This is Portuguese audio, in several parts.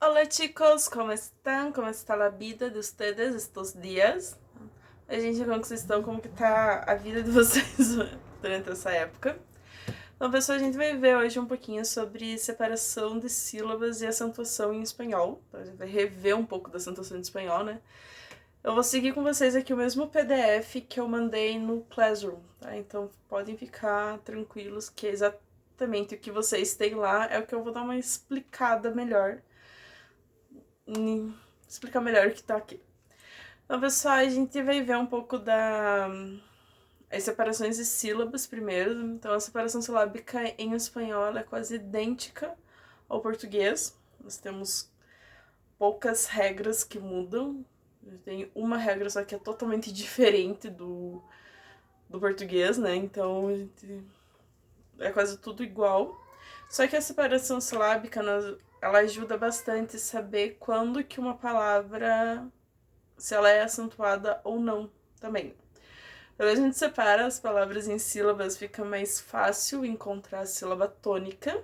Hola chicos, ¿cómo están? ¿Cómo está la vida de ustedes estos dias? A gente, como que vocês estão? Como que tá a vida de vocês durante essa época? Então, pessoal, a gente vai ver hoje um pouquinho sobre separação de sílabas e acentuação em espanhol. Então, a gente vai rever um pouco da acentuação em espanhol, né? Eu vou seguir com vocês aqui o mesmo PDF que eu mandei no Classroom, tá? Então, podem ficar tranquilos que exatamente o que vocês têm lá é o que eu vou dar uma explicada melhor. Explicar melhor o que tá aqui. Então, pessoal, a gente vai ver um pouco as separações de sílabas primeiro. Então, a separação silábica em espanhol é quase idêntica ao português. Nós temos poucas regras que mudam. Tem uma regra só que é totalmente diferente do português, né? Então, é quase tudo igual. Só que a separação silábica, ela ajuda bastante a saber quando que uma palavra, se ela é acentuada ou não também. Quando a gente separa as palavras em sílabas, fica mais fácil encontrar a sílaba tônica.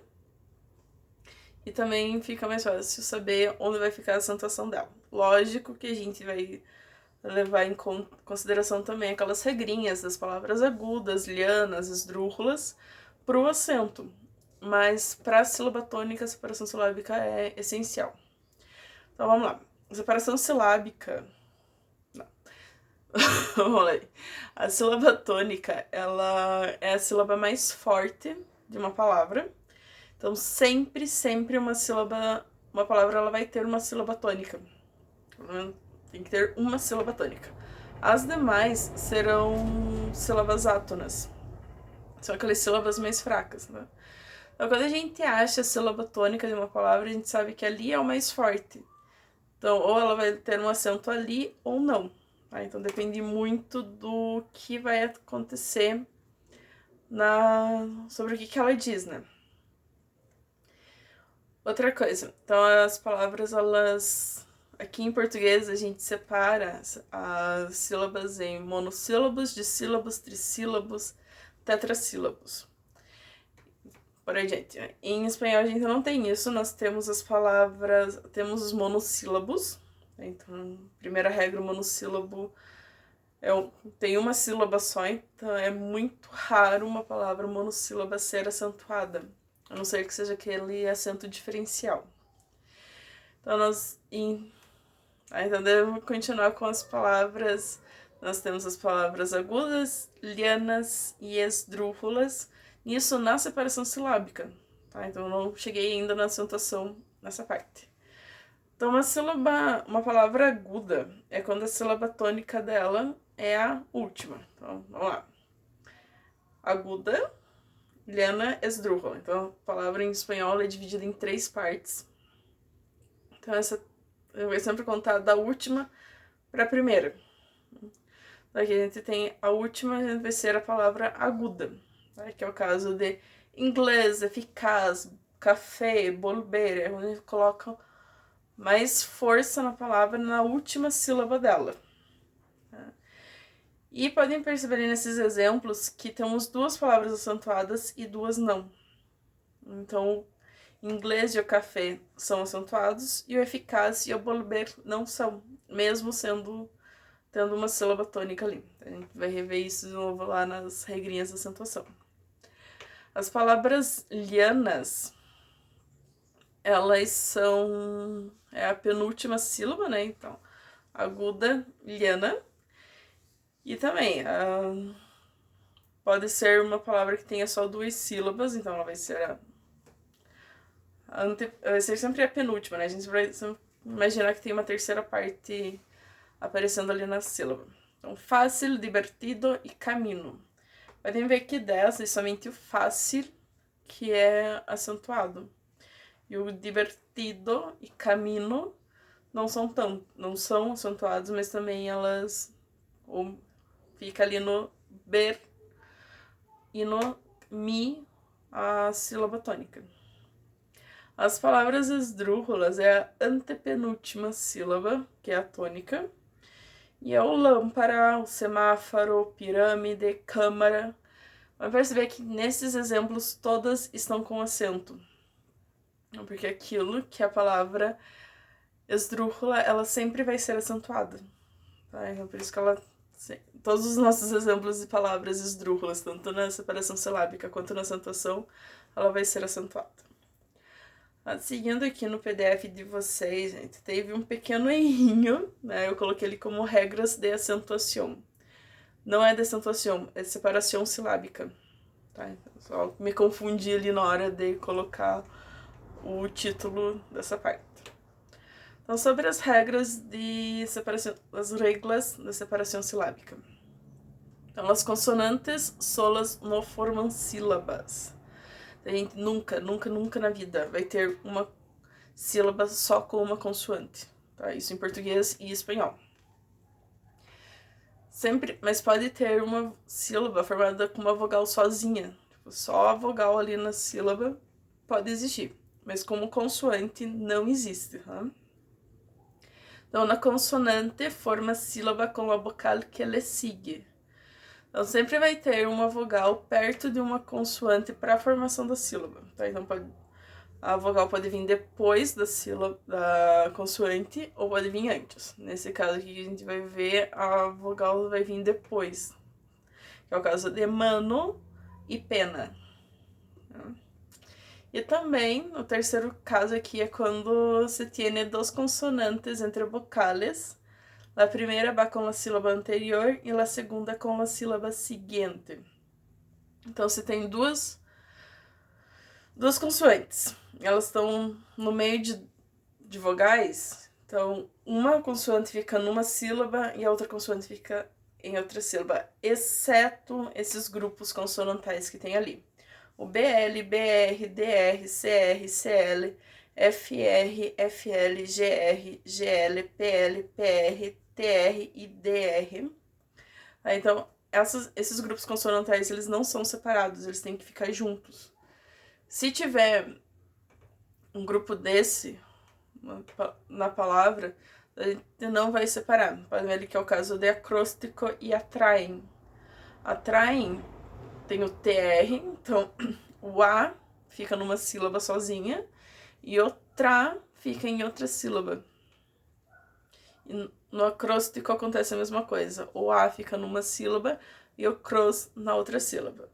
E também fica mais fácil saber onde vai ficar a acentuação dela. Lógico que a gente vai levar em consideração também aquelas regrinhas das palavras agudas, lianas, esdrúxulas, para o acento. Mas para a sílaba tônica, a separação silábica é essencial. Então vamos lá. A separação silábica. Não. Vamos lá. A sílaba tônica, ela é a sílaba mais forte de uma palavra. Então sempre uma palavra ela vai ter uma sílaba tônica. Tem que ter uma sílaba tônica. As demais serão sílabas átonas. São aquelas sílabas mais fracas, né? Então, quando a gente acha a sílaba tônica de uma palavra, a gente sabe que ali é o mais forte. Então, ou ela vai ter um acento ali ou não. Tá? Então, depende muito do que vai acontecer sobre o que ela diz, né? Outra coisa. Então, as palavras, elas... Aqui em português, a gente separa as sílabas em monossílabos, dissílabos, trissílabos, tetrassílabos. Por gente, em espanhol a gente não tem isso, nós temos as palavras, temos os monossílabos. Então, primeira regra, o monossílabo tem uma sílaba só, então é muito raro uma palavra monossílaba ser acentuada, a não ser que seja aquele acento diferencial. Então, então devo continuar com as palavras. Nós temos as palavras agudas, lianas e esdrúxulas. Isso na separação silábica, tá? Então eu não cheguei ainda na acentuação nessa parte. Então uma palavra aguda é quando a sílaba tônica dela é a última. Então vamos lá. Aguda, liana, esdrúxula. Então a palavra em espanhol é dividida em 3 partes. Então essa eu vou sempre contar da última para a primeira. Aqui a gente tem a última, a gente vai ser a palavra aguda, tá? Que é o caso de inglês, eficaz, café, volver, é onde a gente coloca mais força na palavra na última sílaba dela. Tá? E podem perceber nesses exemplos que temos 2 palavras acentuadas e 2 não. Então, inglês e o café são acentuados e o eficaz e o volver não são, mesmo tendo uma sílaba tônica ali. A gente vai rever isso de novo lá nas regrinhas da acentuação. As palavras lianas, elas são... é a penúltima sílaba, né? Então, aguda, liana. E também, pode ser uma palavra que tenha só 2 sílabas, então ela vai ser vai ser sempre a penúltima, né? A gente vai imaginar que tem uma terceira parte aparecendo ali na sílaba. Então, fácil, divertido e caminho. Podem ver que dessas, somente o fácil que é acentuado. E o divertido e caminho não são acentuados, mas também elas fica ali no ber e no mi a sílaba tônica. As palavras esdrúxulas é a antepenúltima sílaba, que é a tônica. E é o lâmpada, o semáforo, pirâmide, câmara. Vai perceber que nesses exemplos todas estão com acento. Porque aquilo que a palavra esdrúxula, ela sempre vai ser acentuada. Tá? Então, por isso que ela... Todos os nossos exemplos de palavras esdrúxulas, tanto na separação silábica quanto na acentuação, ela vai ser acentuada. Seguindo aqui no PDF de vocês, gente, teve um pequeno errinho, né? Eu coloquei ele como regras de acentuação. Não é de acentuação, é de separação silábica. Tá? Só me confundi ali na hora de colocar o título dessa parte. Então, sobre as regras de separação, as regras de separação silábica. Então, as consonantes solas não formam sílabas. A gente nunca na vida vai ter uma sílaba só com uma consoante. Tá? Isso em português e espanhol. Sempre, mas pode ter uma sílaba formada com uma vogal sozinha. Tipo, só a vogal ali na sílaba pode existir. Mas como consoante não existe. Tá? Então, na consonante, forma sílaba com a vocal que lhe sigue. Então, sempre vai ter uma vogal perto de uma consoante para a formação da sílaba. Tá? Então, a vogal pode vir depois da sílaba, da consoante, ou pode vir antes. Nesse caso aqui, a gente vai ver a vogal vai vir depois. Que é o caso de mano e pena. E também, o terceiro caso aqui é quando se tiene dos consonantes entre vocales. A primeira va com a sílaba anterior e a segunda com a sílaba seguinte. Então, se tem duas consoantes, elas estão no meio de vogais, então uma consoante fica numa sílaba e a outra consoante fica em outra sílaba, exceto esses grupos consonantais que tem ali. O BL, BR, DR, CR, CL, FR, FL, GR, GL, PL, PR, TR e DR. Então, esses grupos consonantais, eles não são separados, eles têm que ficar juntos. Se tiver um grupo desse na palavra, a gente não vai separar. Pode ver ali que é o caso de acróstico e atraem. Atraem tem o TR, então o A fica numa sílaba sozinha e o TRA fica em outra sílaba. E no acróstico acontece a mesma coisa. O A fica numa sílaba e o CROS na outra sílaba.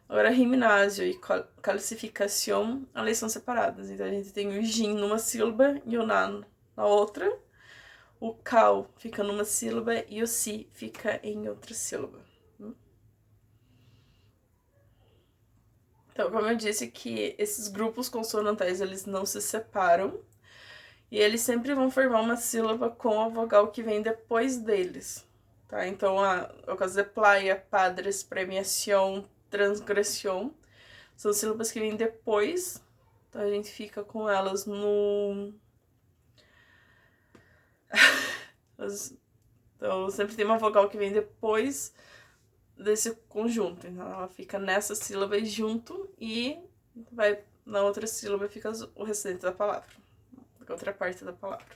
Agora, gimnásio e calcificação, elas são separadas. Então, a gente tem o gin numa sílaba e o nan na outra. O cal fica numa sílaba e o si fica em outra sílaba. Então, como eu disse que esses grupos consonantais, eles não se separam. E eles sempre vão formar uma sílaba com a vogal que vem depois deles. Tá? Então, o caso de playa, padres, premiação, transgressão, são sílabas que vêm depois, então a gente fica com elas no... Então, sempre tem uma vogal que vem depois desse conjunto, então ela fica nessa sílaba e junto e vai na outra sílaba fica o restante da palavra, a outra parte da palavra.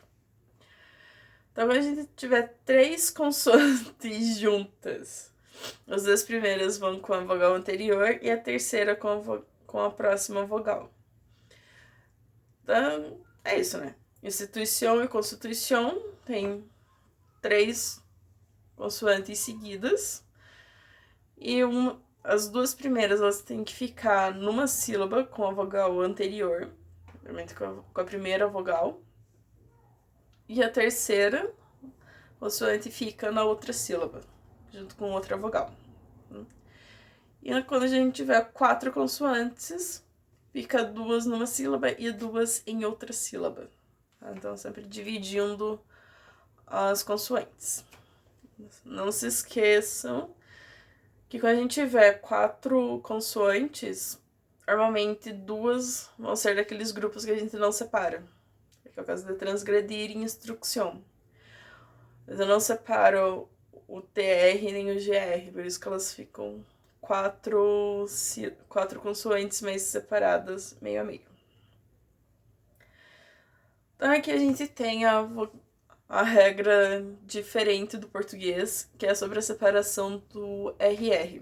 Então, quando a gente tiver 3 consoantes juntas, as 2 primeiras vão com a vogal anterior e a terceira com a próxima vogal. Então, é isso, né? Instituição e constituição tem 3 consoantes seguidas. E as 2 primeiras, elas têm que ficar numa sílaba com a vogal anterior, normalmente com a primeira vogal. E a terceira consoante fica na outra sílaba, junto com outra vogal. E quando a gente tiver 4 consoantes, fica 2 numa sílaba e 2 em outra sílaba. Então, sempre dividindo as consoantes. Não se esqueçam que quando a gente tiver 4 consoantes, normalmente 2 vão ser daqueles grupos que a gente não separa. Que é o caso de transgredir e instrução. Mas eu não separo o TR nem o GR, por isso que elas ficam 4 consoantes mais separadas, meio a meio. Então aqui a gente tem a regra diferente do português, que é sobre a separação do RR.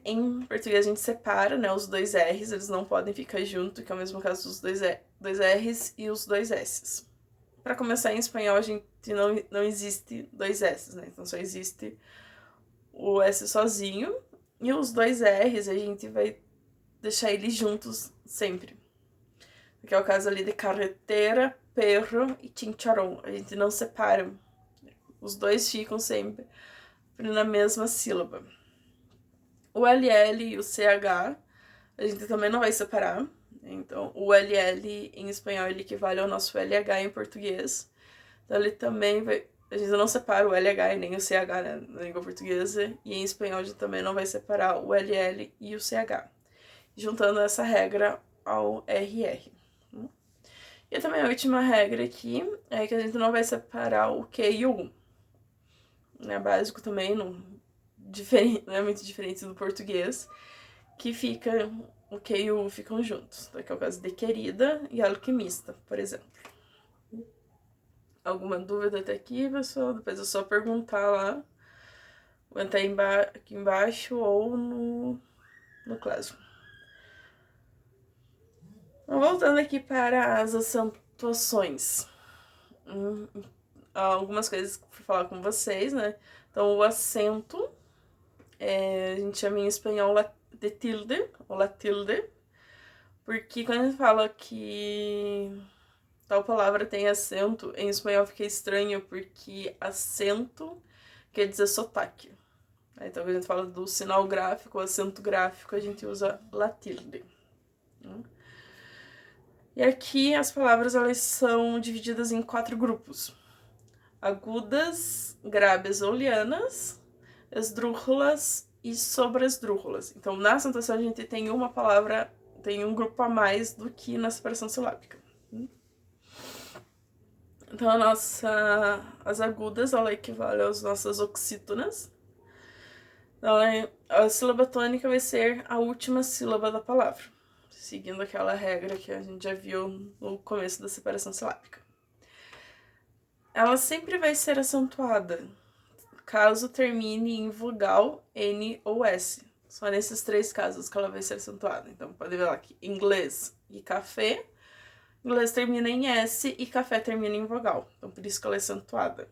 Em português a gente separa, né, os dois R's, eles não podem ficar junto, que é o mesmo caso dos dois R's e os dois S's. Para começar, em espanhol a gente não existe dois S's, né, então só existe o S sozinho, e os dois R's a gente vai deixar eles juntos sempre. Que é o caso ali de carretera, perro e chincharon. A gente não separa. Os dois ficam sempre na mesma sílaba. O LL e o CH a gente também não vai separar. Então, o LL em espanhol ele equivale ao nosso LH em português. Então, ele também vai. A gente não separa o LH e nem o CH, né, na língua portuguesa. E em espanhol a gente também não vai separar o LL e o CH. Juntando essa regra ao RR. E também a última regra aqui é que a gente não vai separar o Q e o U. É básico também, não é muito diferente do português, que fica, o Q e o U ficam juntos. Que é o caso de querida e alquimista, por exemplo. Alguma dúvida até aqui, pessoal? Depois é só perguntar lá. Vou entrar aqui embaixo ou no Classroom. Voltando aqui para as acentuações. Algumas coisas que fui falar com vocês, né? Então, o acento, a gente chama em espanhol de tilde, ou la tilde, porque quando a gente fala que tal palavra tem acento, em espanhol fica estranho, porque acento quer dizer sotaque. Então, quando a gente fala do sinal gráfico, o acento gráfico, a gente usa la tilde. E aqui as palavras elas são divididas em 4 grupos: agudas, graves ou lianas, esdrúxulas e sobresdrúxulas. Então, na acentuação, a gente tem uma palavra, tem um grupo a mais do que na separação silábica. Então, as agudas, ela equivale às nossas oxítonas. Então, a sílaba tônica vai ser a última sílaba da palavra, seguindo aquela regra que a gente já viu no começo da separação silábica. Ela sempre vai ser acentuada caso termine em vogal, N ou S. Só nesses 3 casos que ela vai ser acentuada. Então, pode ver lá que inglês e café, inglês termina em S e café termina em vogal. Então, por isso que ela é acentuada.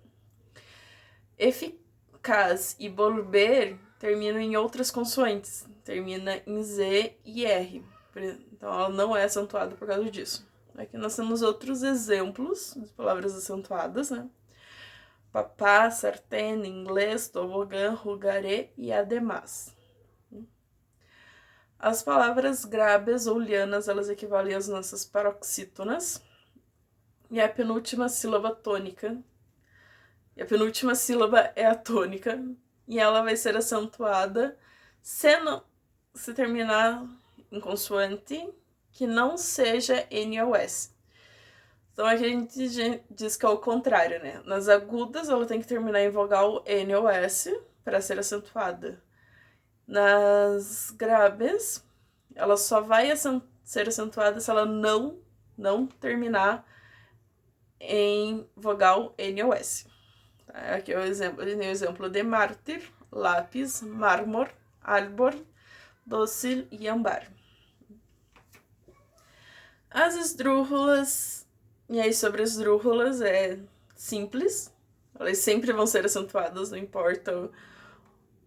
Eficaz e volver terminam em outras consoantes. Termina em Z e R. Então, ela não é acentuada por causa disso. Aqui nós temos outros exemplos de palavras acentuadas, né? Papá, sartén, inglês, tobogã, rugaré e además. As palavras graves ou lianas, elas equivalem às nossas paroxítonas. E a penúltima sílaba tônica. E a penúltima sílaba é a tônica. E ela vai ser acentuada se terminar em consoante que não seja N ou S. Então, aqui a gente diz que é o contrário, né? Nas agudas, ela tem que terminar em vogal N ou S para ser acentuada. Nas graves, ela só vai ser acentuada se ela não terminar em vogal N ou S. Tá? Aqui é o exemplo. A gente tem o exemplo de mártir, lápis, mármor, árbor, dócil e âmbar. As esdrúxulas. E aí, sobre as esdrúxulas, é simples. Elas sempre vão ser acentuadas, não importa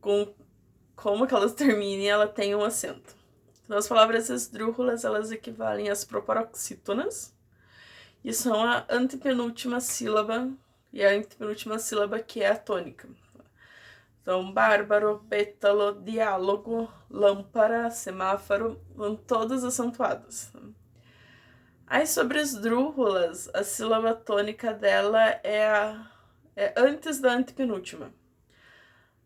como que elas terminem, ela tem um acento. Então, as palavras esdrúxulas, elas equivalem às proparoxítonas. E são a antepenúltima sílaba, e a antepenúltima sílaba que é a tônica. Então, bárbaro, pétalo, diálogo, lâmpada, semáforo, vão todas acentuadas. Aí, sobre as esdrúxulas, a sílaba tônica dela é antes da antepenúltima.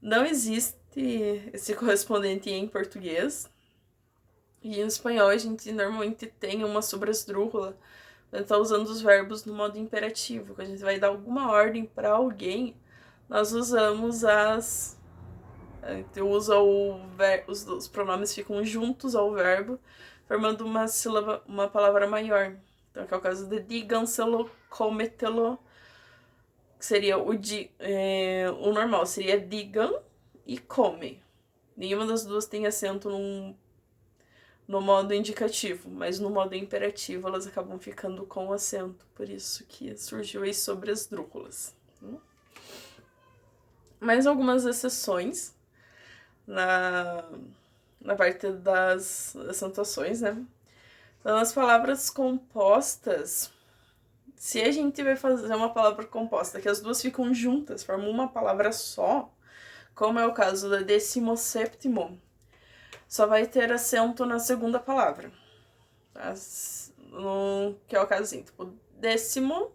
Não existe esse correspondente em português. E em espanhol, a gente normalmente tem uma sobresdrúxula. A gente tá usando os verbos no modo imperativo. Quando a gente vai dar alguma ordem para alguém, nós usamos A gente usa os pronomes ficam juntos ao verbo, formando uma sílaba, uma palavra maior. Então, aqui é o caso de díganselo, cómetelo, que seria o normal, seria digam e come. Nenhuma das duas tem acento no modo indicativo, mas no modo imperativo elas acabam ficando com acento, por isso que surgiu aí sobre as drúculas. Mais algumas exceções na parte das acentuações, né? Então, as palavras compostas, se a gente vai fazer uma palavra composta que as duas ficam juntas, formam uma palavra só, como é o caso da 17º, só vai ter acento na segunda palavra. Tá? Que é o caso assim, tipo, 10º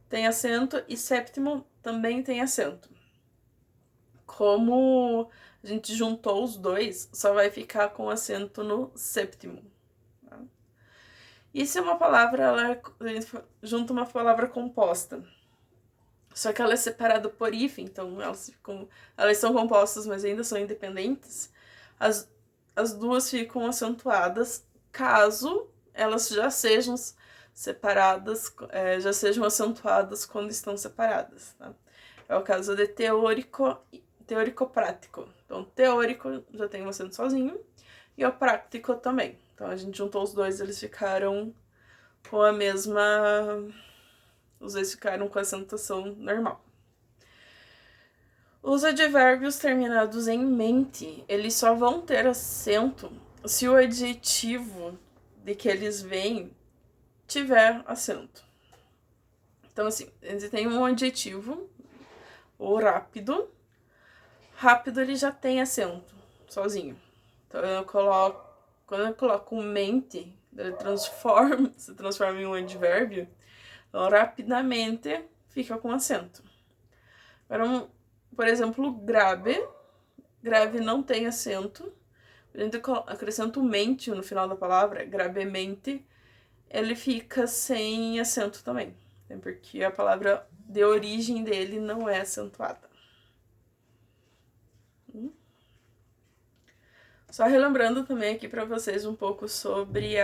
tem acento e 7º também tem acento. Como a gente juntou os dois, só vai ficar com acento no 7º. Tá? E se uma palavra, a gente junta uma palavra composta, só que ela é separada por hífen, então elas são compostas, mas ainda são independentes, as duas ficam acentuadas caso elas já sejam separadas, já sejam acentuadas quando estão separadas. Tá? É o caso de teórico-prático. Então, teórico já tem um acento sozinho e o prático também. Então, a gente juntou os dois, eles ficaram com a mesma... Os dois ficaram com a acentuação normal. Os advérbios terminados em mente, eles só vão ter acento se o adjetivo de que eles vêm tiver acento. Então, assim, a gente tem um adjetivo, o rápido. Rápido, ele já tem acento, sozinho. Então, quando eu coloco mente, ele se transforma em um advérbio, então, rapidamente fica com acento. Agora, por exemplo, grave não tem acento. A gente acrescenta o mente no final da palavra, gravemente, ele fica sem acento também, porque a palavra de origem dele não é acentuada. Só relembrando também aqui para vocês um pouco sobre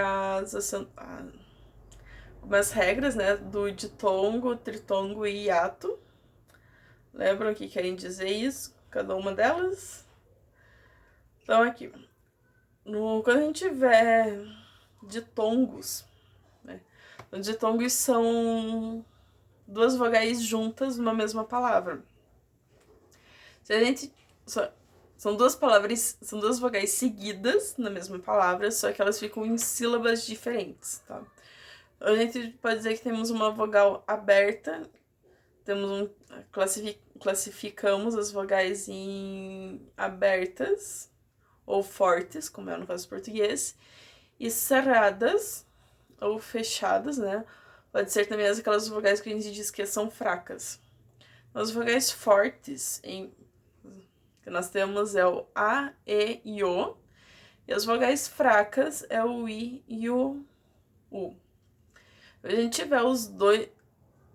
algumas regras, né, do ditongo, tritongo e hiato. Lembram que querem dizer isso? Cada uma delas? Então, aqui. Quando a gente tiver ditongos, né? Os ditongos são duas vogais juntas numa mesma palavra. Se a gente... São duas vogais seguidas na mesma palavra, só que elas ficam em sílabas diferentes, tá? A gente pode dizer que temos uma vogal aberta, classificamos as vogais em abertas ou fortes, como é no caso do português, e cerradas ou fechadas, né? Pode ser também aquelas vogais que a gente diz que são fracas. As vogais fortes que nós temos é o A, E e O. E as vogais fracas é o I e o U. Se a gente tiver os dois,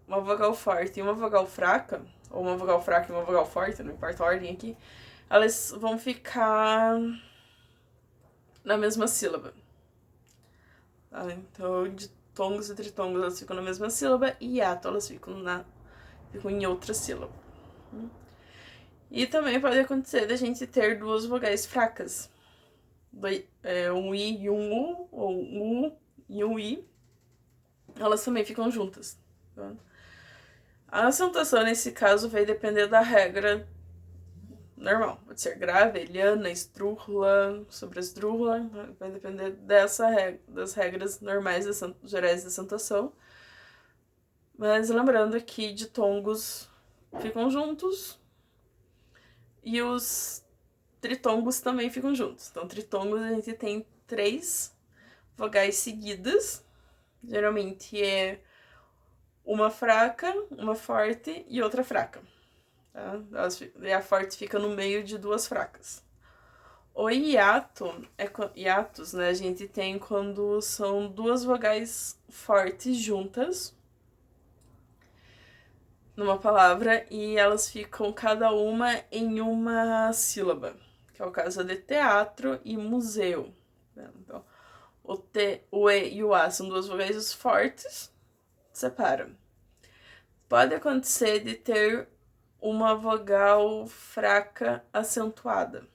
uma vogal forte e uma vogal fraca, ou uma vogal fraca e uma vogal forte, não importa a ordem aqui, elas vão ficar na mesma sílaba. Tá? Então, ditongos e tritongos elas ficam na mesma sílaba e hiato elas ficam em outra sílaba. E também pode acontecer da gente ter duas vogais fracas. Um I e um U, ou um U e um I. Elas também ficam juntas. Tá? A acentuação, nesse caso, vai depender da regra normal. Pode ser grave, eliana, esdrúxula, sobresdrúxula. Vai depender das regras normais gerais de acentuação. Mas lembrando que ditongos ficam juntos e os tritongos também ficam juntos. Então, tritongos a gente tem 3 vogais seguidas. Geralmente é uma fraca, uma forte e outra fraca. Tá? A forte fica no meio de 2 fracas. O hiatos, né? A gente tem quando são 2 vogais fortes juntas numa palavra e elas ficam cada uma em uma sílaba, que é o caso de teatro e museu. Então, o T, o E e o A são 2 vogais fortes, separa. Pode acontecer de ter uma vogal fraca acentuada.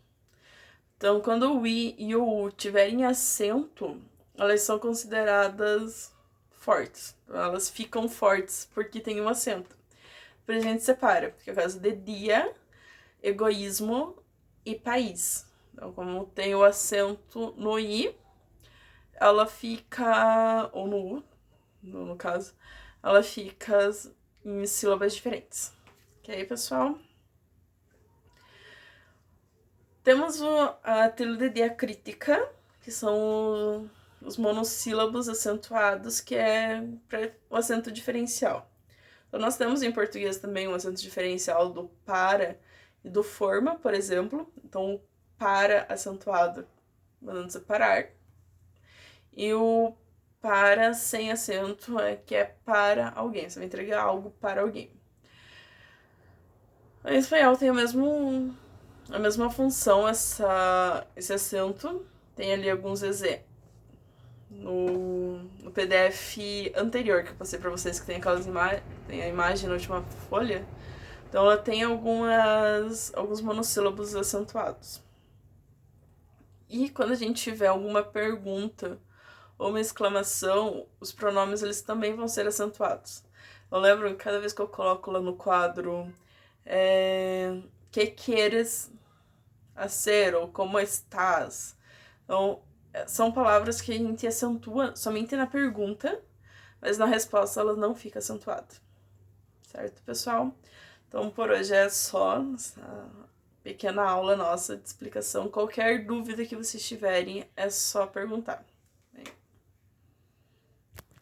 Então, quando o I e o U tiverem acento, elas são consideradas fortes. Elas ficam fortes porque tem um acento. Por isso a gente separa, porque é o caso de dia, egoísmo e país. Então, como tem o acento no I, ela fica, ou no U, no caso, ela fica em sílabas diferentes. Ok, pessoal? Temos a tríade diacrítica, que são os monossílabos acentuados, que é para o acento diferencial. Então, nós temos em português também um acento diferencial do para e do forma, por exemplo. Então, para acentuado, mandando separar. E o para sem acento que é para alguém. Você vai entregar algo para alguém. Em espanhol tem a mesma função, esse acento. Tem ali alguns exemplos. No PDF anterior que eu passei para vocês, que tem aquelas tem a imagem na última folha. Então ela tem alguns monossílabos acentuados. E quando a gente tiver alguma pergunta ou uma exclamação, os pronomes eles também vão ser acentuados. Eu lembro que cada vez que eu coloco lá no quadro que queres hacer ou como estás. Então, são palavras que a gente acentua somente na pergunta, mas na resposta ela não fica acentuada. Certo, pessoal? Então, por hoje é só essa pequena aula nossa de explicação. Qualquer dúvida que vocês tiverem, é só perguntar.